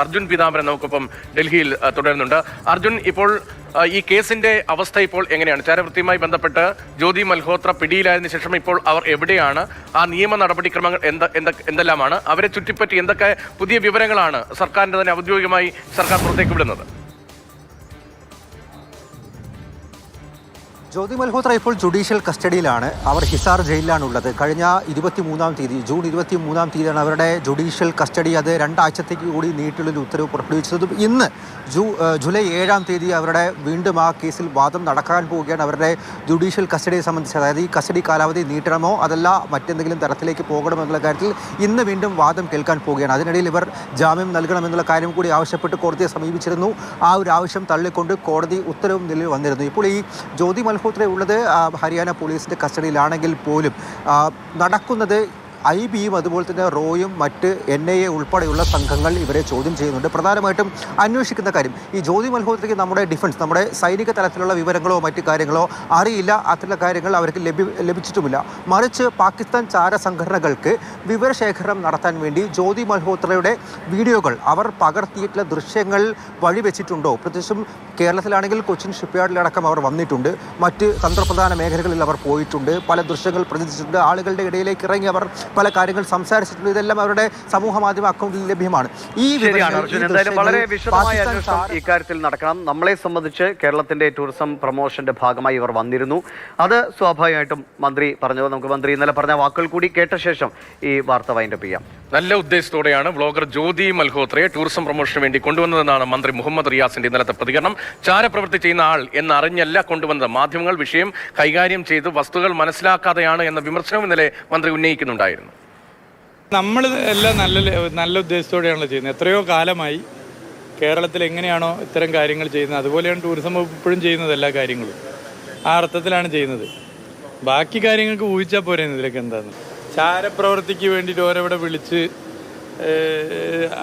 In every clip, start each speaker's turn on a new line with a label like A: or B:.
A: അർജുൻ പീതാംബരൻ നമുക്കൊപ്പം ഡൽഹിയിൽ തുടരുന്നുണ്ട്. അർജുൻ, ഇപ്പോൾ ഈ കേസിന്റെ അവസ്ഥ ഇപ്പോൾ എങ്ങനെയാണ്? ചാരവൃത്തിയുമായി ബന്ധപ്പെട്ട് ജ്യോതി മൽഹോത്ര പിടിയിലായതിനു ശേഷം ഇപ്പോൾ അവർ എവിടെയാണ്? ആ നിയമ നടപടിക്രമങ്ങൾ എന്തെല്ലാമാണ്? അവരെ ചുറ്റിപ്പറ്റി എന്തൊക്കെ പുതിയ വിവരങ്ങളാണ് സർക്കാരിന്റെ തന്നെ ഔദ്യോഗികമായി സർക്കാർ പുറത്തേക്ക് വിടുന്നത്?
B: ജ്യോതി മൽഹോത്ര ഇപ്പോൾ ജുഡീഷ്യൽ കസ്റ്റഡിയിലാണ്. അവർ ഹിസാർ ജയിലിലാണുള്ളത്. കഴിഞ്ഞ 23-ാം തീയതി, ജൂൺ 23-ാം തീയതിയാണ് അവരുടെ ജുഡീഷ്യൽ കസ്റ്റഡി. അത് 2 ആഴ്ചത്തേക്ക് കൂടി നീട്ടിയുള്ളൊരു ഉത്തരവ് പുറപ്പെടുവിച്ചതും ഇന്ന് ജൂലൈ 7-ാം തീയതി അവരുടെ വീണ്ടും ആ കേസിൽ വാദം നടക്കാൻ പോവുകയാണ്. അവരുടെ ജുഡീഷ്യൽ കസ്റ്റഡിയെ സംബന്ധിച്ച്, അതായത് ഈ കസ്റ്റഡി കാലാവധി നീട്ടണമോ അതല്ല മറ്റെന്തെങ്കിലും തരത്തിലേക്ക് പോകണമോ എന്നുള്ള കാര്യത്തിൽ ഇന്ന് വീണ്ടും വാദം കേൾക്കാൻ പോവുകയാണ്. അതിനിടയിൽ ഇവർ ജാമ്യം നൽകണമെന്നുള്ള കാര്യം കൂടി ആവശ്യപ്പെട്ട് കോടതിയെ സമീപിച്ചിരുന്നു. ആ ഒരു ആവശ്യം തള്ളിക്കൊണ്ട് കോടതി ഉത്തരവും നിലവിൽ വന്നിരുന്നു. ഇപ്പോൾ ഈ ജ്യോതി മൽഹോത്ര ഉള്ളത് ഹരിയാന പോലീസിന്റെ കസ്റ്റഡിയിലാണെങ്കിൽ പോലും നടക്കുന്നത് IBയും അതുപോലെ തന്നെ റോയും മറ്റ് NIA ഉൾപ്പെടെയുള്ള സംഘങ്ങൾ ഇവരെ ചോദ്യം ചെയ്യുന്നുണ്ട്. പ്രധാനമായിട്ടും അന്വേഷിക്കുന്ന കാര്യം, ഈ ജ്യോതി മൽഹോത്രയ്ക്ക് നമ്മുടെ ഡിഫൻസ്, നമ്മുടെ സൈനിക തലത്തിലുള്ള വിവരങ്ങളോ മറ്റു കാര്യങ്ങളോ അറിയില്ല. അത്തരം കാര്യങ്ങൾ അവർക്ക് ലഭിച്ചിട്ടുമില്ല. മറിച്ച് പാകിസ്ഥാൻ ചാര സംഘടനകൾക്ക് വിവരശേഖരണം നടത്താൻ വേണ്ടി ജ്യോതി മൽഹോത്രയുടെ വീഡിയോകൾ അവർ പകർത്തിയിട്ടുള്ള ദൃശ്യങ്ങൾ വഴിവെച്ചിട്ടുണ്ടോ? പ്രത്യേകിച്ചും കേരളത്തിലാണെങ്കിൽ കൊച്ചിൻ ഷിപ്പ്യാർഡിലടക്കം അവർ വന്നിട്ടുണ്ട്. മറ്റ് തന്ത്രപ്രധാന മേഖലകളിൽ അവർ പോയിട്ടുണ്ട്. പല ദൃശ്യങ്ങൾ പ്രചരിച്ചിട്ടുണ്ട്. ആളുകളുടെ ഇടയിലേക്ക് ഇറങ്ങി അവർ പല കാര്യങ്ങൾ സംസാരിച്ചിട്ടുണ്ട്. ഇതെല്ലാം അവരുടെ സമൂഹ മാധ്യമ അക്കൗണ്ടിൽ ലഭ്യമാണ്.
C: എന്തായാലും വളരെ വിശദമായ അന്വേഷണം ഇക്കാര്യത്തിൽ നടക്കണം. നമ്മളെ സംബന്ധിച്ച് കേരളത്തിന്റെ ടൂറിസം പ്രൊമോഷന്റെ ഭാഗമായി ഇവർ വന്നിരുന്നു. അത് സ്വാഭാവികമായിട്ടും മന്ത്രി പറഞ്ഞത് നമുക്ക് മന്ത്രി ഇന്നലെ പറഞ്ഞ വാക്കുകൾ കൂടി കേട്ട ശേഷം ഈ വാർത്ത വൈൻഡപ്പ് ചെയ്യാം.
A: നല്ല ഉദ്ദേശത്തോടെയാണ് വ്ളോഗർ ജ്യോതി മൽഹോത്രയെ ടൂറിസം പ്രൊമോഷന് വേണ്ടി കൊണ്ടുവന്നതെന്നാണ് മന്ത്രി മുഹമ്മദ് റിയാസിന്റെ ഇന്നലത്തെ പ്രതികരണം. ചാരപ്രവൃത്തി ചെയ്യുന്ന ആൾ എന്നറിഞ്ഞല്ല കൊണ്ടുവന്നത്. മാധ്യമങ്ങൾ വിഷയം കൈകാര്യം ചെയ്ത് വസ്തുതകൾ മനസ്സിലാക്കാതെയാണ് എന്ന വിമർശനം ഇന്നലെ മന്ത്രി ഉന്നയിക്കുന്നുണ്ടായിരുന്നു.
D: നമ്മൾ എല്ലാം നല്ല ഉദ്ദേശത്തോടെയാണല്ലോ ചെയ്യുന്നത്. എത്രയോ കാലമായി കേരളത്തിൽ എങ്ങനെയാണോ ഇത്തരം കാര്യങ്ങൾ ചെയ്യുന്നത് അതുപോലെയാണ് ടൂറിസം വകുപ്പ് ഇപ്പോഴും ചെയ്യുന്നത്. എല്ലാ കാര്യങ്ങളും ആ അർത്ഥത്തിലാണ് ചെയ്യുന്നത്. ബാക്കി കാര്യങ്ങൾക്ക് ഊഹിച്ചാൽ പോരെ ഇതിലൊക്കെ എന്താന്ന്. ചാരപ്രവൃത്തിക്ക് വേണ്ടിയിട്ട് ഓരോവിടെ വിളിച്ച്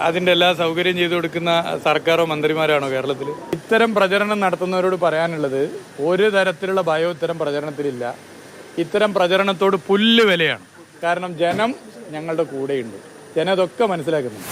D: അതിൻ്റെ എല്ലാ സൗകര്യം ചെയ്തു കൊടുക്കുന്ന സർക്കാരോ മന്ത്രിമാരാണോ കേരളത്തിൽ? ഇത്തരം പ്രചരണം നടത്തുന്നവരോട് പറയാനുള്ളത്, ഒരു തരത്തിലുള്ള ഭയവും ഇത്തരം പ്രചരണത്തിലില്ല. ഇത്തരം പ്രചരണത്തോട് പുല്ല് വിലയാണ്. കാരണം ജനം ഞങ്ങളുടെ കൂടെയുണ്ട്. ജനം അതൊക്കെ മനസ്സിലാക്കുന്നുണ്ട്.